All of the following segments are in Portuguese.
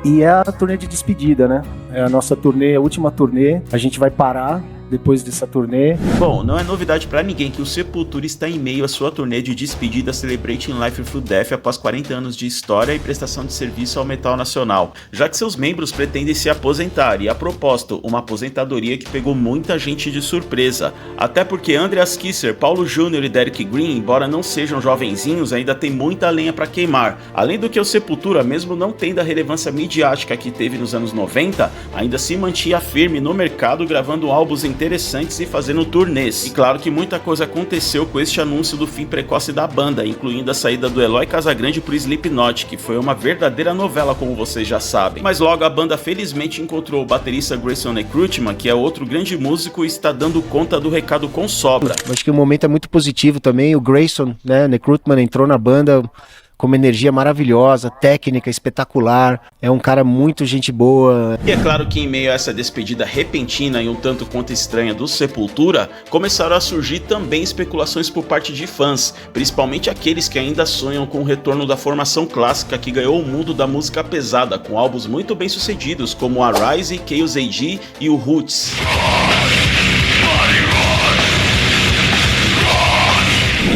E é a turnê de despedida, né? É a nossa turnê, a última turnê. A gente vai parar depois dessa turnê. Bom, não é novidade pra ninguém que o Sepultura está em meio à sua turnê de despedida Celebrating Life Through Death após 40 anos de história e prestação de serviço ao metal nacional, já que seus membros pretendem se aposentar e, a propósito, uma aposentadoria que pegou muita gente de surpresa, até porque Andreas Kisser, Paulo Júnior e Derek Green, embora não sejam jovenzinhos, ainda tem muita lenha pra queimar, além do que o Sepultura, mesmo não tendo a relevância midiática que teve nos anos 90, ainda se mantinha firme no mercado gravando álbuns interessantes e fazendo turnês. E claro que muita coisa aconteceu com este anúncio do fim precoce da banda, incluindo a saída do Eloy Casagrande pro Slipknot, que foi uma verdadeira novela, como vocês já sabem. Mas logo a banda felizmente encontrou o baterista Grayson Necrutman, que é outro grande músico e está dando conta do recado com sobra. Acho que o momento é muito positivo também. O Grayson, né, Necrutman, entrou na banda com uma energia maravilhosa, técnica espetacular, é um cara muito gente boa. E é claro que em meio a essa despedida repentina e um tanto quanto estranha do Sepultura, começaram a surgir também especulações por parte de fãs, principalmente aqueles que ainda sonham com o retorno da formação clássica que ganhou o mundo da música pesada, com álbuns muito bem sucedidos como a Rise, Chaos AD e o Roots.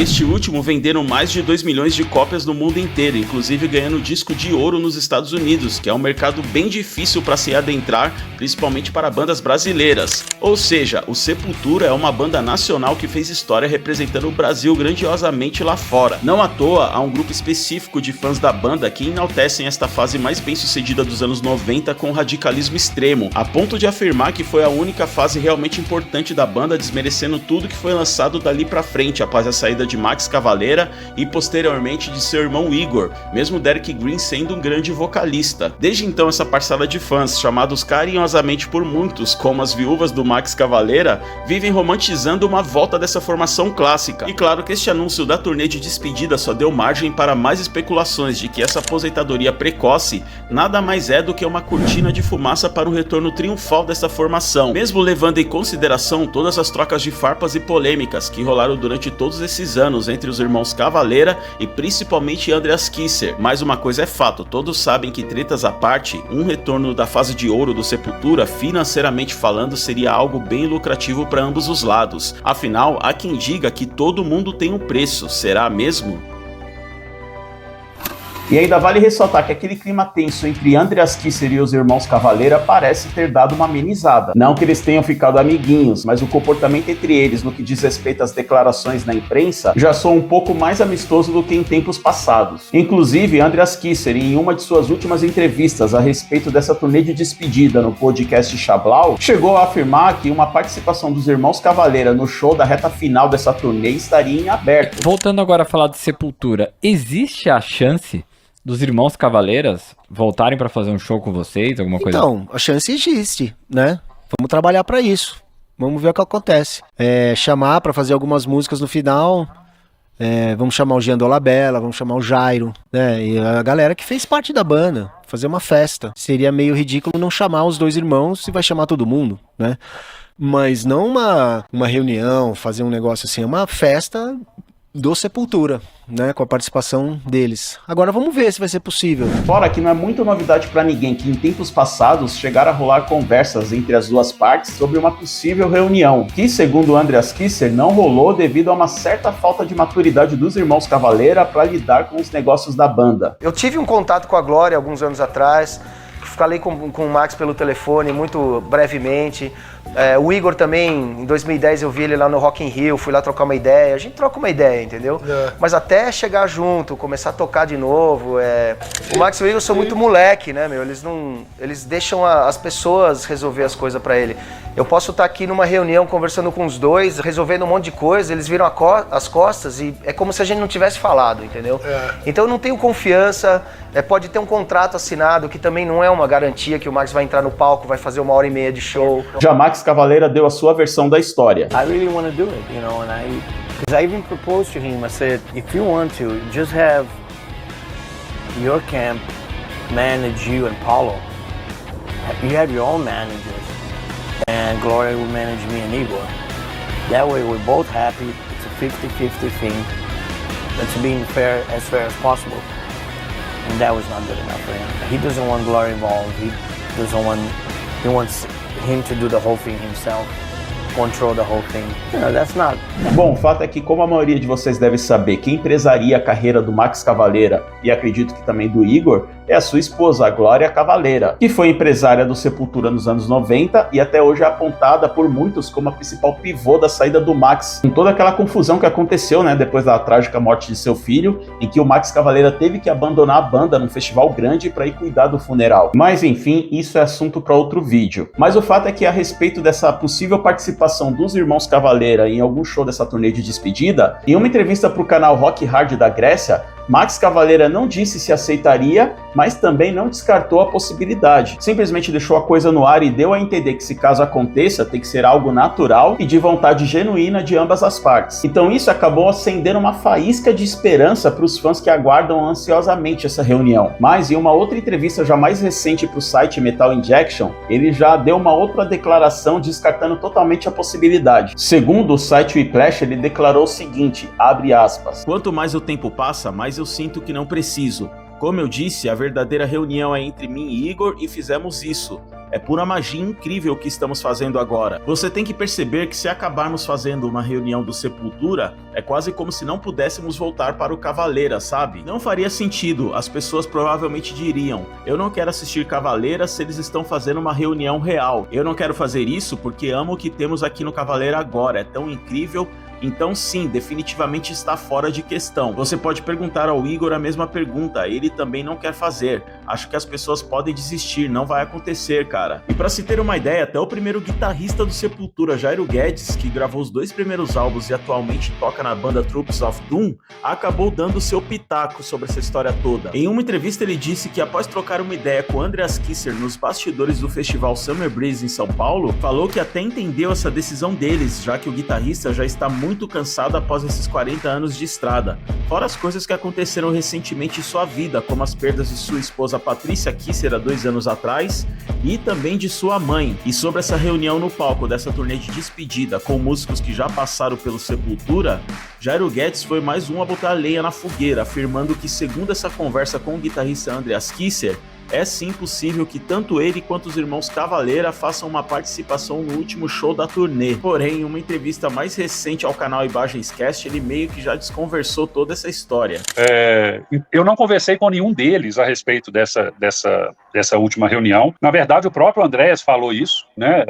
Este último venderam mais de 2 milhões de cópias no mundo inteiro, inclusive ganhando disco de ouro nos Estados Unidos, que é um mercado bem difícil para se adentrar, principalmente para bandas brasileiras. Ou seja, o Sepultura é uma banda nacional que fez história representando o Brasil grandiosamente lá fora. Não à toa, há um grupo específico de fãs da banda que enaltecem esta fase mais bem sucedida dos anos 90 com radicalismo extremo, a ponto de afirmar que foi a única fase realmente importante da banda, desmerecendo tudo que foi lançado dali pra frente após a saída de Max Cavalera e posteriormente de seu irmão Igor, mesmo Derek Green sendo um grande vocalista. Desde então, essa parcela de fãs, chamados carinhosamente por muitos como as viúvas do Max Cavalera, vivem romantizando uma volta dessa formação clássica. E claro que este anúncio da turnê de despedida só deu margem para mais especulações de que essa aposentadoria precoce nada mais é do que uma cortina de fumaça para o retorno triunfal dessa formação, mesmo levando em consideração todas as trocas de farpas e polêmicas que rolaram durante todos esses anos entre os irmãos Cavalera e principalmente Andreas Kisser. Mas uma coisa é fato, todos sabem que, tretas à parte, um retorno da fase de ouro do Sepultura, financeiramente falando, seria algo bem lucrativo para ambos os lados. Afinal, há quem diga que todo mundo tem um preço, será mesmo? E ainda vale ressaltar que aquele clima tenso entre Andreas Kisser e os irmãos Cavalera parece ter dado uma amenizada. Não que eles tenham ficado amiguinhos, mas o comportamento entre eles no que diz respeito às declarações na imprensa já soa um pouco mais amistoso do que em tempos passados. Inclusive, Andreas Kisser, em uma de suas últimas entrevistas a respeito dessa turnê de despedida no podcast Chablau, chegou a afirmar que uma participação dos irmãos Cavalera no show da reta final dessa turnê estaria em aberto. Voltando agora a falar de Sepultura, existe a chance dos irmãos Cavaleiras voltarem pra fazer um show com vocês, alguma coisa? Então, a chance existe, né? Vamos trabalhar pra isso. Vamos ver o que acontece. Chamar pra fazer algumas músicas no final. Vamos chamar o Jean Dolabella, vamos chamar o Jairo, né? E a galera que fez parte da banda. Fazer uma festa. Seria meio ridículo não chamar os dois irmãos se vai chamar todo mundo, né? Mas não uma reunião, fazer um negócio assim. É uma festa do Sepultura, né, com a participação deles. Agora vamos ver se vai ser possível. Fora que não é muita novidade para ninguém que em tempos passados chegaram a rolar conversas entre as duas partes sobre uma possível reunião, que segundo Andreas Kisser não rolou devido a uma certa falta de maturidade dos irmãos Cavalera para lidar com os negócios da banda. Eu tive um contato com a Glória alguns anos atrás, falei com o Max pelo telefone muito brevemente. O Igor também, em 2010 eu vi ele lá no Rock in Rio, fui lá trocar uma ideia, a gente troca uma ideia, entendeu? Mas até chegar junto, começar a tocar de novo, o Max e o Igor são muito moleque, né, meu? Eles deixam as pessoas resolver as coisas pra ele. Eu posso estar aqui numa reunião conversando com os dois, resolvendo um monte de coisa, eles viram as costas e é como se a gente não tivesse falado, entendeu? Então eu não tenho confiança, pode ter um contrato assinado, que também não é uma garantia que o Max vai entrar no palco, vai fazer 1h30 de show. Já Max Cavalera deu a sua versão da história. I really want to do it, you know, because I even proposed to him. I said, if you want to, just have your camp manage you and Paulo. You have your own managers, and Gloria will manage me and Igor. That way we're both happy. It's a 50-50 thing. That's being fair as possible. And that was not good enough for him. He doesn't want Gloria involved. He wants him to do the whole thing himself. Control the whole thing. You know, that's not... Bom, o fato é que, como a maioria de vocês deve saber, quem empresaria a carreira do Max Cavalera, e acredito que também do Igor, é a sua esposa, a Glória Cavalera, que foi empresária do Sepultura nos anos 90 e até hoje é apontada por muitos como a principal pivô da saída do Max, com toda aquela confusão que aconteceu, né, depois da trágica morte de seu filho, em que o Max Cavalera teve que abandonar a banda num festival grande para ir cuidar do funeral. Mas enfim, isso é assunto para outro vídeo. Mas o fato é que, a respeito dessa possível participação dos irmãos Cavalera em algum show dessa turnê de despedida, em uma entrevista para o canal Rock Hard da Grécia, Max Cavalera não disse se aceitaria, mas também não descartou a possibilidade. Simplesmente deixou a coisa no ar e deu a entender que, se caso aconteça, tem que ser algo natural e de vontade genuína de ambas as partes. Então isso acabou acendendo uma faísca de esperança para os fãs que aguardam ansiosamente essa reunião. Mas em uma outra entrevista já mais recente para o site Metal Injection, ele já deu uma outra declaração descartando totalmente a possibilidade. Segundo o site Whiplash, ele declarou o seguinte, abre aspas: "Quanto mais o tempo passa, mais eu sinto que não preciso. Como eu disse, a verdadeira reunião é entre mim e Igor e fizemos isso. É pura magia incrível o que estamos fazendo agora. Você tem que perceber que, se acabarmos fazendo uma reunião do Sepultura, é quase como se não pudéssemos voltar para o Cavalera, sabe? Não faria sentido, as pessoas provavelmente diriam, eu não quero assistir Cavalera se eles estão fazendo uma reunião real. Eu não quero fazer isso porque amo o que temos aqui no Cavalera agora, é tão incrível. Então sim, definitivamente está fora de questão. Você pode perguntar ao Igor a mesma pergunta, ele também não quer fazer. Acho que as pessoas podem desistir, não vai acontecer, cara." E pra se ter uma ideia, até o primeiro guitarrista do Sepultura, Jairo Guedes, que gravou os 2 primeiros álbuns e atualmente toca na banda Troops of Doom, acabou dando seu pitaco sobre essa história toda. Em uma entrevista ele disse que, após trocar uma ideia com Andreas Kisser nos bastidores do festival Summer Breeze em São Paulo, falou que até entendeu essa decisão deles, já que o guitarrista já está muito cansado após esses 40 anos de estrada, fora as coisas que aconteceram recentemente em sua vida, como as perdas de sua esposa Patrícia Kisser há 2 anos atrás, e também de sua mãe. E sobre essa reunião no palco dessa turnê de despedida com músicos que já passaram pelo Sepultura, Jairo Guedes foi mais um a botar lenha na fogueira, afirmando que, segundo essa conversa com o guitarrista Andreas Kisser, é sim possível que tanto ele quanto os irmãos Cavalera façam uma participação no último show da turnê. Porém, em uma entrevista mais recente ao canal Imagenscast, ele meio que já desconversou toda essa história. Eu não conversei com nenhum deles a respeito dessa última reunião. Na verdade, o próprio Andreas falou isso, né?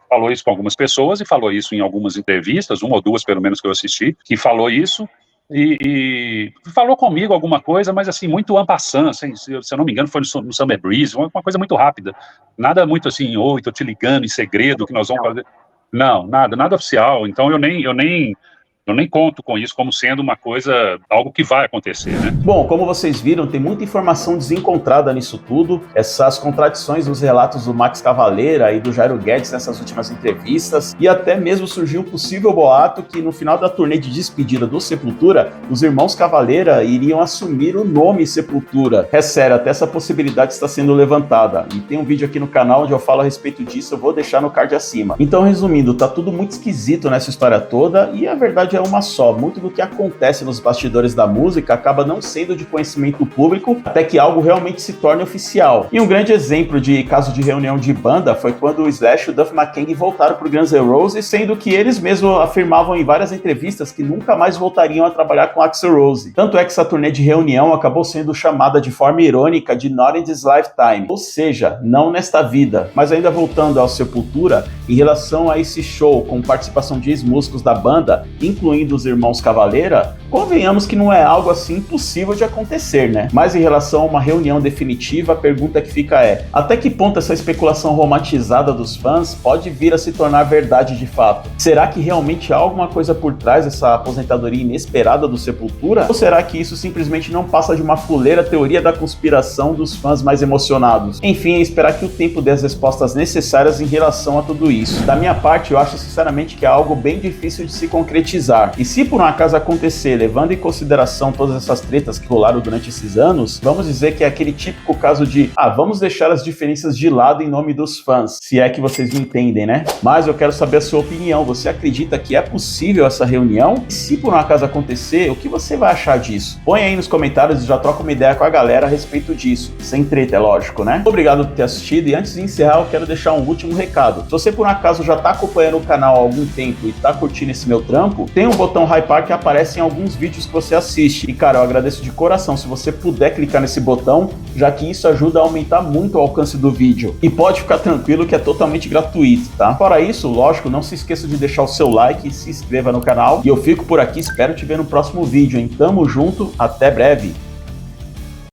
Falou isso com algumas pessoas e falou isso em algumas entrevistas, 1 ou 2 pelo menos que eu assisti, que falou isso. E falou comigo alguma coisa, mas assim, muito en passant, se eu não me engano foi no Summer Breeze, uma coisa muito rápida, nada muito assim, oi, tô te ligando em segredo, que nós vamos fazer, não, nada oficial, então eu nem conto com isso como sendo uma coisa, algo que vai acontecer, né? Bom, como vocês viram, tem muita informação desencontrada nisso tudo, essas contradições nos relatos do Max Cavalera e do Jairo Guedes nessas últimas entrevistas, e até mesmo surgiu um possível boato que, no final da turnê de despedida do Sepultura, os irmãos Cavalera iriam assumir o nome Sepultura. É sério, até essa possibilidade está sendo levantada, e tem um vídeo aqui no canal onde eu falo a respeito disso, eu vou deixar no card acima. Então, resumindo, tá tudo muito esquisito nessa história toda, e a verdade é uma só. Muito do que acontece nos bastidores da música acaba não sendo de conhecimento público até que algo realmente se torne oficial. E um grande exemplo de caso de reunião de banda foi quando o Slash e o Duff McKagan voltaram pro Guns N' Roses, sendo que eles mesmos afirmavam em várias entrevistas que nunca mais voltariam a trabalhar com Axl Rose. Tanto é que essa turnê de reunião acabou sendo chamada de forma irônica de Not in This Lifetime, ou seja, não nesta vida. Mas ainda voltando ao Sepultura, em relação a esse show com participação de ex-músicos da banda, incluindo os irmãos Cavalera, convenhamos que não é algo assim impossível de acontecer, né? Mas em relação a uma reunião definitiva, a pergunta que fica é: até que ponto essa especulação romantizada dos fãs pode vir a se tornar verdade de fato? Será que realmente há alguma coisa por trás dessa aposentadoria inesperada do Sepultura? Ou será que isso simplesmente não passa de uma fuleira teoria da conspiração dos fãs mais emocionados? Enfim, esperar que o tempo dê as respostas necessárias em relação a tudo isso. Da minha parte, eu acho sinceramente que é algo bem difícil de se concretizar. E se por um acaso acontecer levando em consideração todas essas tretas que rolaram durante esses anos, vamos dizer que é aquele típico caso de, vamos deixar as diferenças de lado em nome dos fãs, se é que vocês me entendem, né? Mas eu quero saber a sua opinião. Você acredita que é possível essa reunião? E se por um acaso acontecer, o que você vai achar disso? Põe aí nos comentários e já troca uma ideia com a galera a respeito disso. Sem treta, é lógico, né? Obrigado por ter assistido, e antes de encerrar eu quero deixar um último recado. Se você por um acaso já tá acompanhando o canal há algum tempo e tá curtindo esse meu trampo, tem um botão hypar que aparece em alguns vídeos que você assiste. E cara, eu agradeço de coração se você puder clicar nesse botão, já que isso ajuda a aumentar muito o alcance do vídeo. E pode ficar tranquilo que é totalmente gratuito, tá? Fora isso, lógico, não se esqueça de deixar o seu like e se inscreva no canal. E eu fico por aqui, espero te ver no próximo vídeo, hein? Tamo junto, até breve!